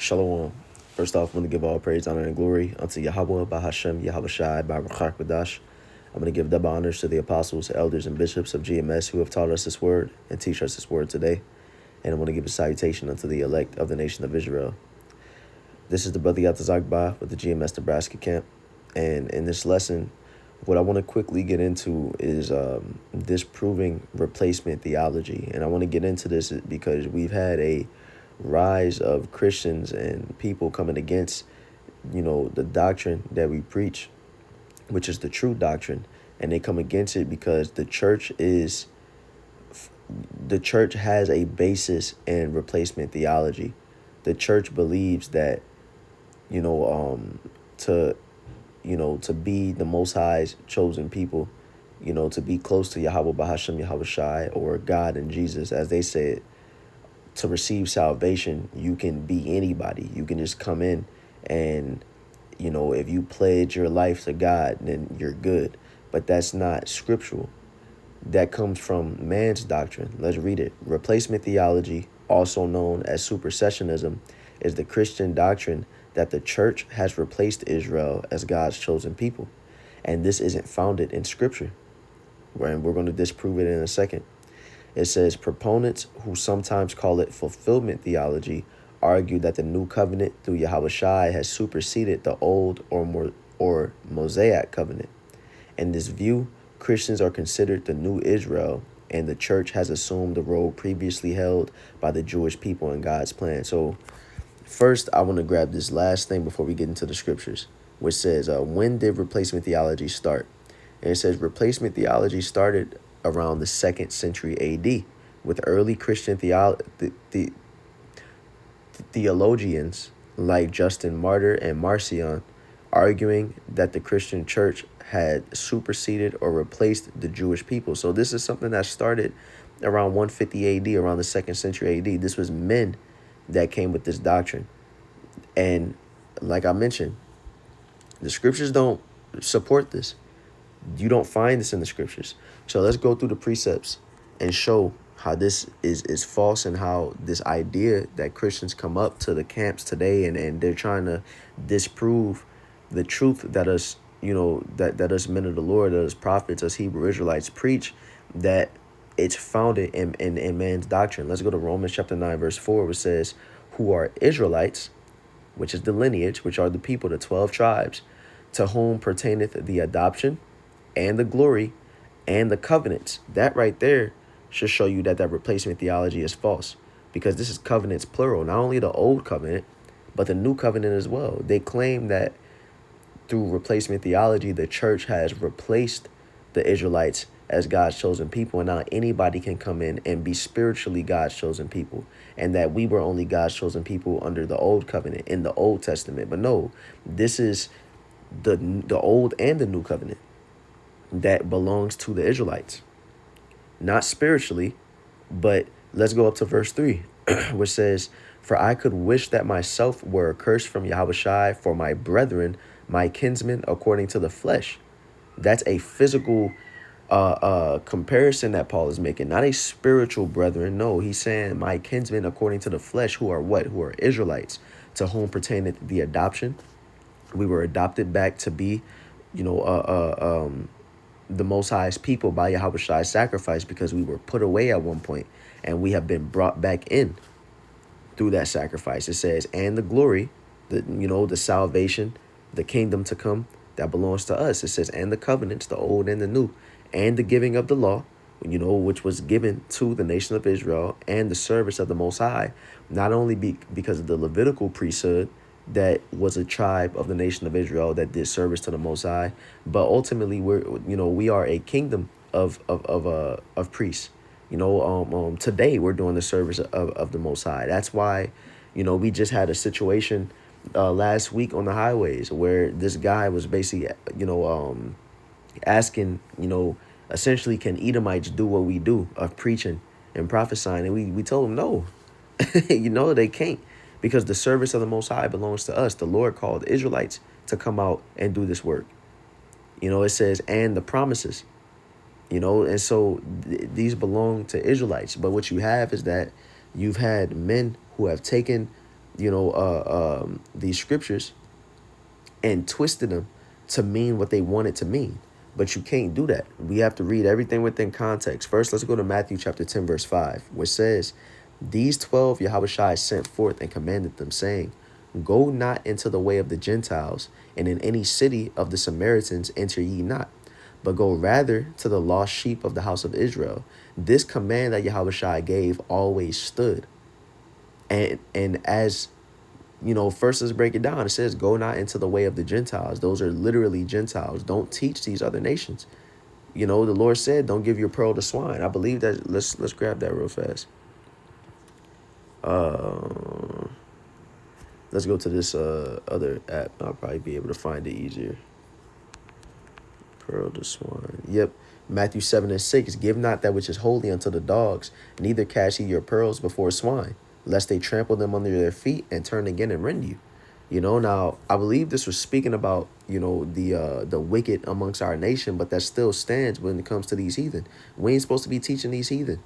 Shalom. First off, I want to give all praise, honor, and glory unto Yahweh, Bahashem, Yahweh Shai, Baruch Badash. I'm going to give double honors to the apostles, elders, and bishops of GMS who have taught us this word and teach us this word today. And I want to give a salutation unto the elect of the nation of Israel. This is the brother Yatazakba with the GMS Nebraska camp. And in this lesson, what I want to quickly get into is disproving replacement theology. And I want to get into this because we've had a rise of Christians and people coming against, the doctrine that we preach, which is the true doctrine. And they come against it because the church has a basis in replacement theology. The church believes that, to be the Most High's chosen people, to be close to Yahweh Bahashem Yahweh Shai, or God and Jesus, as they said, to receive salvation, you can be anybody. You can just come in and, if you pledge your life to God, then you're good. But that's not scriptural. That comes from man's doctrine. Let's read it. Replacement theology, also known as supersessionism, is the Christian doctrine that the church has replaced Israel as God's chosen people. And this isn't founded in scripture. And we're going to disprove it in a second. It says proponents who sometimes call it fulfillment theology argue that the new covenant through Yahweh Shai has superseded the old or Mosaic covenant. In this view, Christians are considered the new Israel, and the church has assumed the role previously held by the Jewish people in God's plan. So first, I want to grab this last thing before we get into the scriptures, which says, when did replacement theology start? And it says replacement theology started around the 2nd century AD, with early Christian theologians like Justin Martyr and Marcion arguing that the Christian church had superseded or replaced the Jewish people. So this is something that started around 150 AD, around the 2nd century AD. This was men that came with this doctrine. And like I mentioned, the scriptures don't support this. You don't find this in the scriptures. So let's go through the precepts and show how this is false, and how this idea that Christians come up to the camps today and they're trying to disprove the truth that us, that us men of the Lord, that us prophets, us Hebrew Israelites preach, that it's founded in man's doctrine. Let's go to Romans chapter 9, verse 4, which says, who are Israelites, which is the lineage, which are the people, the 12 tribes, to whom pertaineth the adoption and the glory and the covenants. That right there should show you that replacement theology is false, because this is covenants plural, not only the old covenant, but the new covenant as well. They claim that through replacement theology, the church has replaced the Israelites as God's chosen people, and now anybody can come in and be spiritually God's chosen people, and that we were only God's chosen people under the old covenant in the Old Testament. But no, this is the old and the new covenant that belongs to the Israelites, not spiritually. But let's go up to verse 3, which says, for I could wish that myself were accursed from Yahweh Shai for my brethren, my kinsmen, according to the flesh. That's a physical comparison that Paul is making, not a spiritual brethren. No, he's saying my kinsmen according to the flesh, who are what? Who are Israelites, to whom pertaineth the adoption. We were adopted back to be, the Most High's people by Yahweh Shai's sacrifice, because we were put away at one point and we have been brought back in through that sacrifice. It says, and the glory, the salvation, the kingdom to come that belongs to us. It says, and the covenants, the old and the new, and the giving of the law, which was given to the nation of Israel, and the service of the Most High, not only because of the Levitical priesthood that was a tribe of the nation of Israel that did service to the Most High, but ultimately we are a kingdom of priests. Today we're doing the service of the Most High. That's why, we just had a situation last week on the highways where this guy was basically, asking, essentially, can Edomites do what we do of preaching and prophesying? And we told him no, they can't, because the service of the Most High belongs to us. The Lord called the Israelites to come out and do this work. It says, and the promises. And so these belong to Israelites. But what you have is that you've had men who have taken these scriptures and twisted them to mean what they want it to mean. But you can't do that. We have to read everything within context. First, let's go to Matthew chapter 10, verse 5, which says, "These 12 Yahushua sent forth and commanded them, saying, Go not into the way of the Gentiles, and in any city of the Samaritans enter ye not, but go rather to the lost sheep of the house of Israel." This command that Yahushua gave always stood. And as first let's break it down. It says, "Go not into the way of the Gentiles." Those are literally Gentiles. Don't teach these other nations. The Lord said, "Don't give your pearl to swine." I believe that. Let's grab that real fast. Let's go to this other app. I'll probably be able to find it easier. Pearl to swine. Yep. Matthew 7:6. "Give not that which is holy unto the dogs, neither cast ye your pearls before swine, lest they trample them under their feet and turn again and rend you." Now I believe this was speaking about, the wicked amongst our nation, but that still stands when it comes to these heathen. We ain't supposed to be teaching these heathen.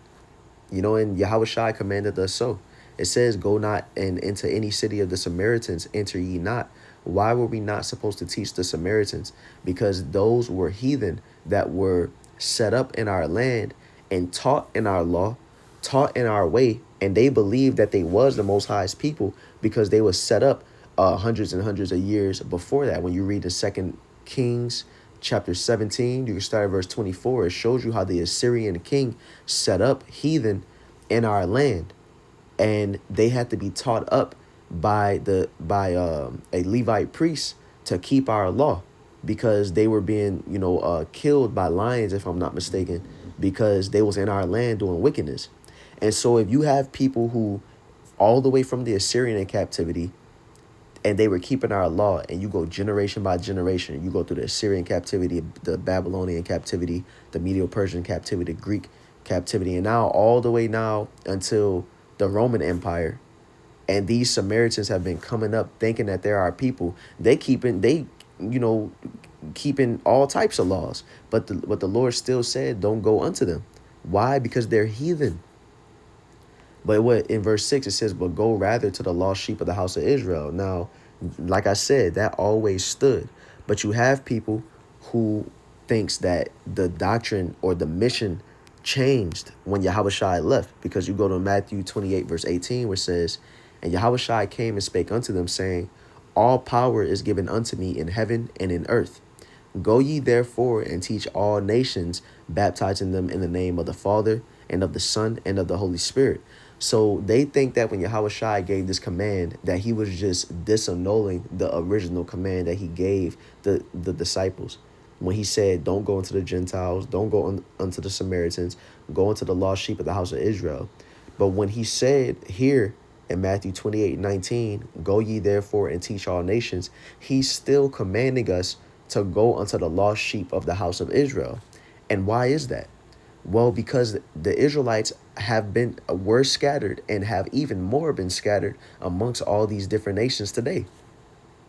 And Yahushua commanded us so. It says, "Go not and into any city of the Samaritans enter ye not." Why were we not supposed to teach the Samaritans? Because those were heathen that were set up in our land and taught in our law, taught in our way, and they believed that they was the Most High's people because they were set up hundreds and hundreds of years before that. When you read the 2 Kings chapter 17, you can start at verse 24. It shows you how the Assyrian king set up heathen in our land, and they had to be taught up by a Levite priest to keep our law, because they were being killed by lions, if I'm not mistaken, because they was in our land doing wickedness. And so if you have people who all the way from the Assyrian captivity, and they were keeping our law, and you go generation by generation, you go through the Assyrian captivity, the Babylonian captivity, the Medo-Persian captivity, the Greek captivity, and now all the way now until the Roman Empire. And these Samaritans have been coming up thinking that there are people. Keeping all types of laws. But the Lord still said, don't go unto them. Why? Because they're heathen. But what in verse 6 it says, "But go rather to the lost sheep of the house of Israel." Now, like I said, that always stood. But you have people who thinks that the doctrine or the mission changed when Yahushua left, because you go to Matthew 28 verse 18, which says, "And Yahushua came and spake unto them, saying, All power is given unto me in heaven and in earth. Go ye therefore and teach all nations, baptizing them in the name of the Father and of the Son and of the Holy Spirit." So they think that when Yahushua gave this command, that he was just disannulling the original command that he gave the disciples. When he said, "Don't go into the Gentiles, don't go unto the Samaritans, go into the lost sheep of the house of Israel." But when he said here in Matthew 28:19, "Go ye therefore and teach all nations," he's still commanding us to go unto the lost sheep of the house of Israel. And why is that? Well, because the Israelites were scattered, and have even more been scattered amongst all these different nations today.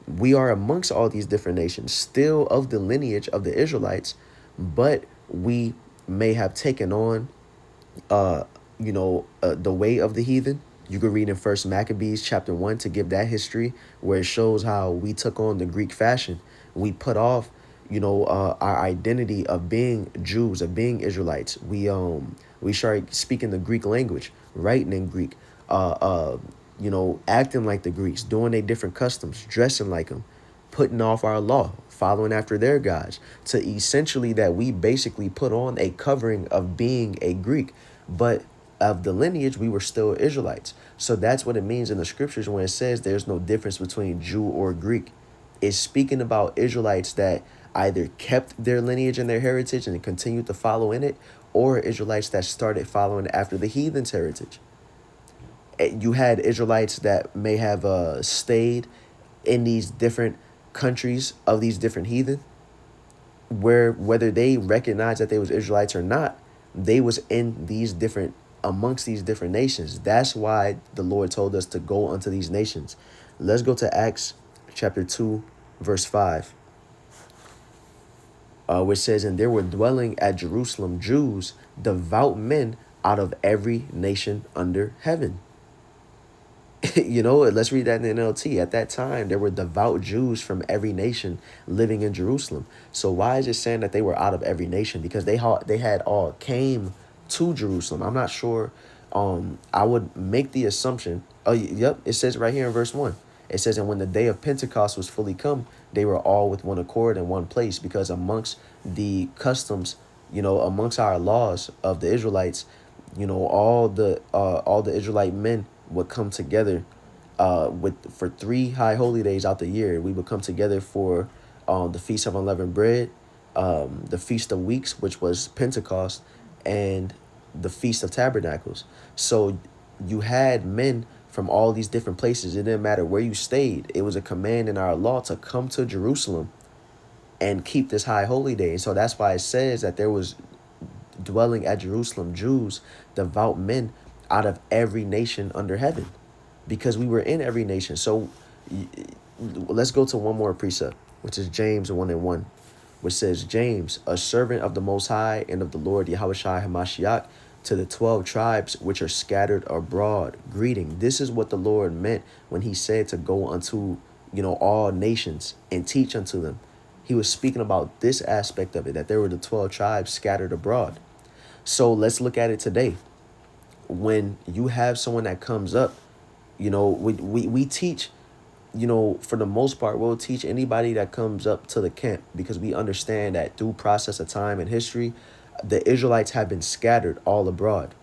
We are amongst all these different nations, still of the lineage of the Israelites, but we may have taken on the way of the heathen. You could read in First Maccabees chapter 1 to give that history, where it shows how we took on the Greek fashion. We put off our identity of being Jews, of being Israelites. We started speaking the Greek language, writing in Greek, acting like the Greeks, doing their different customs, dressing like them, putting off our law, following after their gods, to essentially that we basically put on a covering of being a Greek, but of the lineage, we were still Israelites. So that's what it means in the scriptures when it says there's no difference between Jew or Greek. It's speaking about Israelites that either kept their lineage and their heritage and continued to follow in it, or Israelites that started following after the heathen's heritage. You had Israelites that may have stayed in these different countries of these different heathen, where whether they recognized that they was Israelites or not, they was in these different, amongst these different nations. That's why the Lord told us to go unto these nations. Let's go to Acts chapter 2, verse 5. Which says, "And there were dwelling at Jerusalem Jews, devout men out of every nation under heaven." Let's read that in the NLT. At that time, there were devout Jews from every nation living in Jerusalem. So why is it saying that they were out of every nation? Because they had all came to Jerusalem. I'm not sure. I would make the assumption. Oh, yep. It says right here in verse 1. It says, and when the day of Pentecost was fully come, they were all with one accord in one place, because amongst the customs, amongst our laws of the Israelites, all the Israelite men would come together for 3 high holy days out the year. We would come together for the Feast of Unleavened Bread, the Feast of Weeks, which was Pentecost, and the Feast of Tabernacles. So you had men from all these different places. It didn't matter where you stayed. It was a command in our law to come to Jerusalem and keep this high holy day. And so that's why it says that there was dwelling at Jerusalem Jews, devout men out of every nation under heaven, because we were in every nation. So let's go to one more precept, which is James 1:1, which says, James, a servant of the Most High and of the Lord Yahushua HaMashiach, to the 12 tribes which are scattered abroad, greeting. This is what the Lord meant when he said to go unto, all nations and teach unto them. He was speaking about this aspect of it, that there were the 12 tribes scattered abroad. So let's look at it today. When you have someone that comes up, we teach, for the most part, we'll teach anybody that comes up to the camp, because we understand that through process of time and history, the Israelites have been scattered all abroad.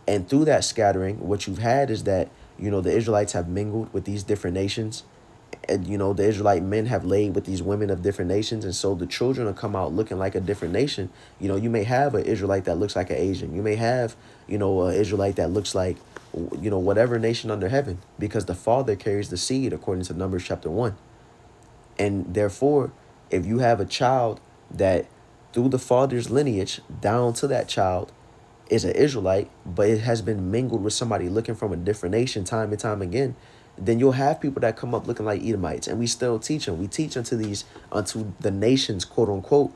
And through that scattering, what you've had is that, the Israelites have mingled with these different nations. And, the Israelite men have laid with these women of different nations. And so the children will come out looking like a different nation. You may have an Israelite that looks like an Asian. You may have, an Israelite that looks like, whatever nation under heaven, because the father carries the seed according to Numbers chapter 1. And therefore, if you have a child that through the father's lineage down to that child is an Israelite, but it has been mingled with somebody looking from a different nation time and time again, then you'll have people that come up looking like Edomites, and we still teach them. We teach unto the nations, quote unquote,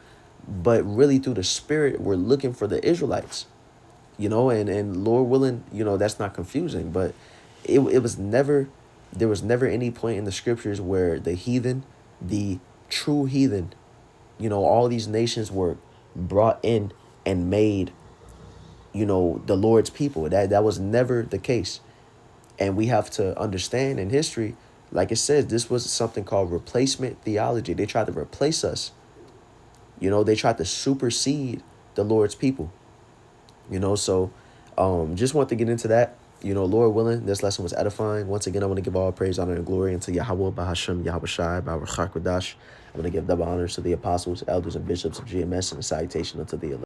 but really through the Spirit, we're looking for the Israelites, and Lord willing, that's not confusing, but it was never, there was never any point in the scriptures where the heathen, the true heathen, all these nations were brought in and made, the Lord's people. That was never the case. And we have to understand in history, like it says, this was something called replacement theology. They tried to replace us. They tried to supersede the Lord's people. So just want to get into that. Lord willing, this lesson was edifying. Once again, I want to give all praise, honor, and glory unto Yahweh, Bahashem, Yahweh Shai, Baruch HaKodash. I'm going to give double honors to the apostles, elders, and bishops of GMS, and a salutation unto the elect.